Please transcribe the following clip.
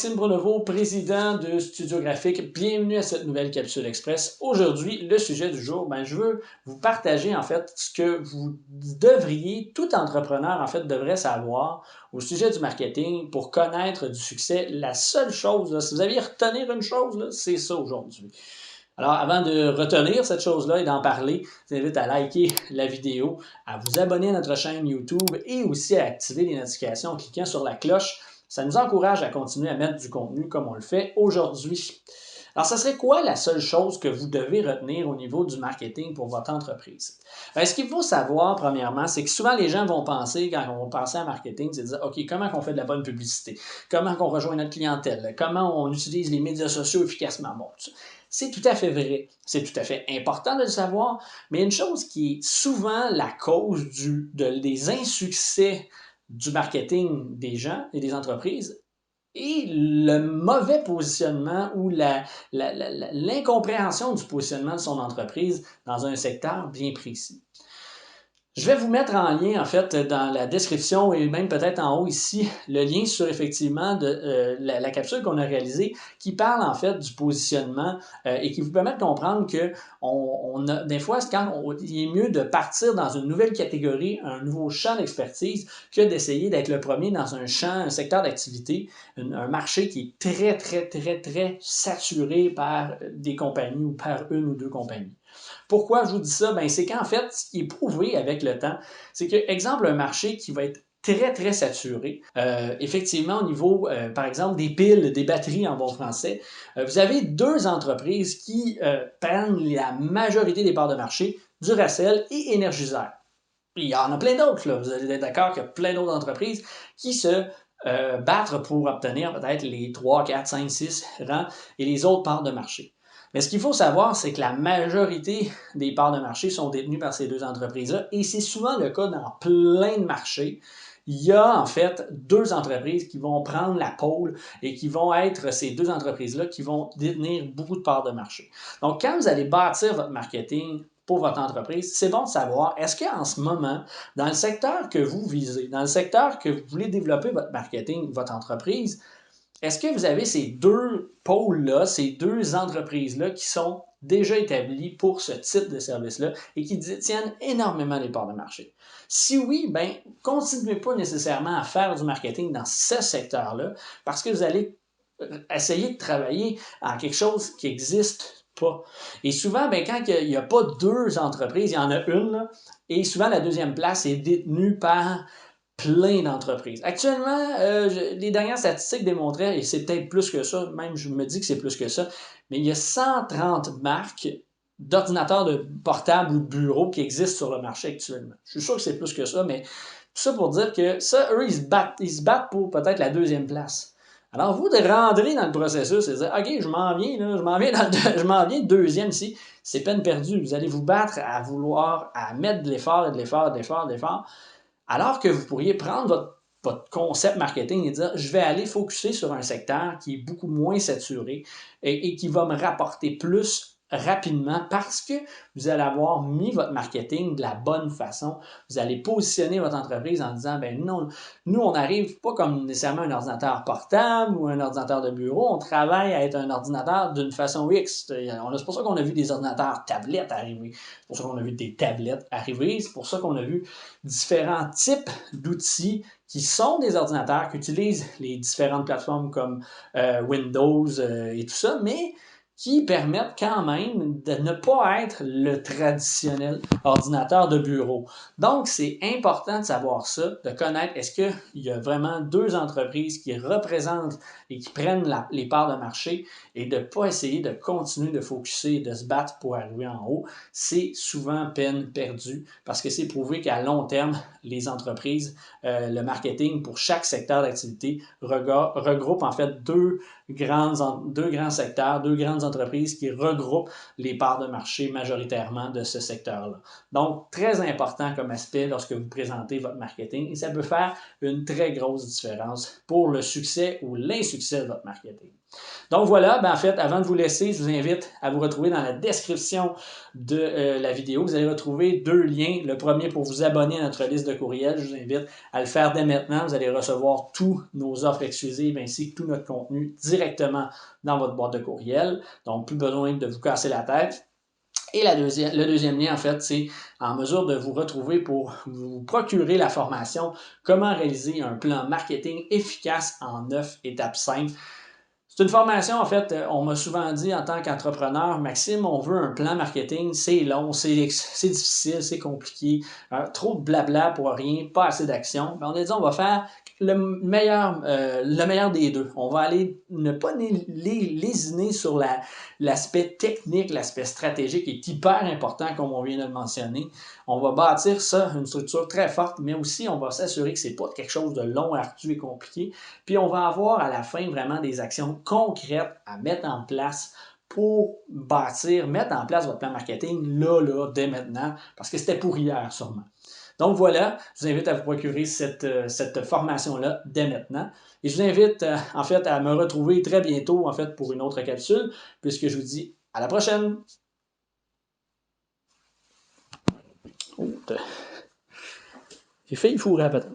Maxime Bruneveau, président de Studio Graphique. Bienvenue à cette nouvelle capsule express. Aujourd'hui, le sujet du jour, je veux vous partager en fait ce que vous devriez, tout entrepreneur en fait devrait savoir au sujet du marketing pour connaître du succès. La seule chose, là, si vous aviez à retenir une chose, là, c'est ça aujourd'hui. Alors, avant de retenir cette chose-là et d'en parler, je vous invite à liker la vidéo, à vous abonner à notre chaîne YouTube et aussi à activer les notifications en cliquant sur la cloche. Ça nous encourage à continuer à mettre du contenu comme on le fait aujourd'hui. Alors, ce serait quoi la seule chose que vous devez retenir au niveau du marketing pour votre entreprise? Ce qu'il faut savoir, premièrement, c'est que souvent les gens vont penser, quand on va penser à marketing, c'est de dire, OK, comment on fait de la bonne publicité? Comment on rejoint notre clientèle? Comment on utilise les médias sociaux efficacement? Bon, c'est tout à fait vrai, c'est tout à fait important de le savoir, mais une chose qui est souvent la cause des insuccès du marketing des gens et des entreprises et le mauvais positionnement ou l'incompréhension du positionnement de son entreprise dans un secteur bien précis. Je vais vous mettre en lien, en fait, dans la description et même peut-être en haut ici, le lien sur effectivement la capsule qu'on a réalisée qui parle en fait du positionnement et qui vous permet de comprendre que des fois, il est mieux de partir dans une nouvelle catégorie, un nouveau champ d'expertise que d'essayer d'être le premier dans un secteur d'activité, un marché qui est très, très, très, très saturé par des compagnies ou par une ou deux compagnies. Pourquoi je vous dis ça? C'est qu'en fait, ce qui est prouvé avec le temps, c'est que, exemple, un marché qui va être très, très saturé. Effectivement, au niveau, par exemple, des piles, des batteries en bon français, vous avez deux entreprises qui prennent la majorité des parts de marché, Duracell et Énergiseur. Il y en a plein d'autres, là. Vous allez être d'accord qu'il y a plein d'autres entreprises qui se battent pour obtenir peut-être les 3, 4, 5, 6 rangs et les autres parts de marché. Mais ce qu'il faut savoir, c'est que la majorité des parts de marché sont détenues par ces deux entreprises-là et c'est souvent le cas dans plein de marchés. Il y a en fait deux entreprises qui vont prendre la pôle et qui vont être ces deux entreprises-là qui vont détenir beaucoup de parts de marché. Donc, quand vous allez bâtir votre marketing pour votre entreprise, c'est bon de savoir, est-ce qu'en ce moment, dans le secteur que vous visez, dans le secteur que vous voulez développer votre marketing, votre entreprise, est-ce que vous avez ces deux pôles-là, ces deux entreprises-là qui sont déjà établies pour ce type de service-là et qui détiennent énormément les parts de marché? Si oui, continuez pas nécessairement à faire du marketing dans ce secteur-là parce que vous allez essayer de travailler en quelque chose qui n'existe pas. Et souvent, quand il n'y a pas deux entreprises, il y en a une, là, et souvent la deuxième place est détenue par plein d'entreprises. Actuellement, les dernières statistiques démontraient, et c'est peut-être plus que ça, même je me dis que c'est plus que ça, mais il y a 130 marques d'ordinateurs de portables ou de bureaux qui existent sur le marché actuellement. Je suis sûr que c'est plus que ça, mais tout ça pour dire que ça, eux, ils se battent pour peut-être la deuxième place. Alors, vous, de rentrer dans le processus et de dire, OK, je m'en viens, là, je m'en viens deuxième ici, c'est peine perdue. Vous allez vous battre à vouloir, à mettre de l'effort et de l'effort, de l'effort, de l'effort. Alors que vous pourriez prendre votre concept marketing et dire, je vais aller focuser sur un secteur qui est beaucoup moins saturé et qui va me rapporter plus rapidement parce que vous allez avoir mis votre marketing de la bonne façon. Vous allez positionner votre entreprise en disant, non, nous, on n'arrive pas comme nécessairement un ordinateur portable ou un ordinateur de bureau. On travaille à être un ordinateur d'une façon X. C'est pour ça qu'on a vu des ordinateurs tablettes arriver. C'est pour ça qu'on a vu des tablettes arriver. C'est pour ça qu'on a vu différents types d'outils qui sont des ordinateurs, qui utilisent les différentes plateformes comme Windows et tout ça, mais qui permettent quand même de ne pas être le traditionnel ordinateur de bureau. Donc, c'est important de savoir ça, de connaître est-ce qu'il y a vraiment deux entreprises qui représentent et qui prennent les parts de marché et de ne pas essayer de continuer de focuser et de se battre pour arriver en haut. C'est souvent peine perdue parce que c'est prouvé qu'à long terme, les entreprises, le marketing pour chaque secteur d'activité regroupe en fait deux grands secteurs, deux grandes entreprises qui regroupent les parts de marché majoritairement de ce secteur-là. Donc, très important comme aspect lorsque vous présentez votre marketing et ça peut faire une très grosse différence pour le succès ou l'insuccès de votre marketing. Donc voilà, ben en fait, avant de vous laisser, je vous invite à vous retrouver dans la description de la vidéo. Vous allez retrouver 2 liens. Le premier pour vous abonner à notre liste de courriels. Je vous invite à le faire dès maintenant. Vous allez recevoir tous nos offres exclusives ainsi que tout notre contenu directement dans votre boîte de courriel. Donc, plus besoin de vous casser la tête. Et le deuxième lien, en fait, c'est en mesure de vous retrouver pour vous procurer la formation Comment réaliser un plan marketing efficace en 9 étapes simples. C'est une formation, en fait, on m'a souvent dit en tant qu'entrepreneur, Maxime, on veut un plan marketing, c'est long, c'est difficile, c'est compliqué, trop de blabla pour rien, pas assez d'action. On a dit, on va faire le meilleur des deux. On va aller ne pas lésiner sur l'aspect technique, l'aspect stratégique est hyper important, comme on vient de le mentionner. On va bâtir ça, une structure très forte, mais aussi on va s'assurer que c'est pas quelque chose de long, ardu et compliqué. Puis on va avoir à la fin vraiment des actions concrètes à mettre en place pour mettre en place votre plan marketing là, dès maintenant, parce que c'était pour hier sûrement. Donc voilà, je vous invite à vous procurer cette formation-là dès maintenant. Et je vous invite en fait à me retrouver très bientôt en fait pour une autre capsule, puisque je vous dis à la prochaine. Oh, j'ai failli fourrer à patin.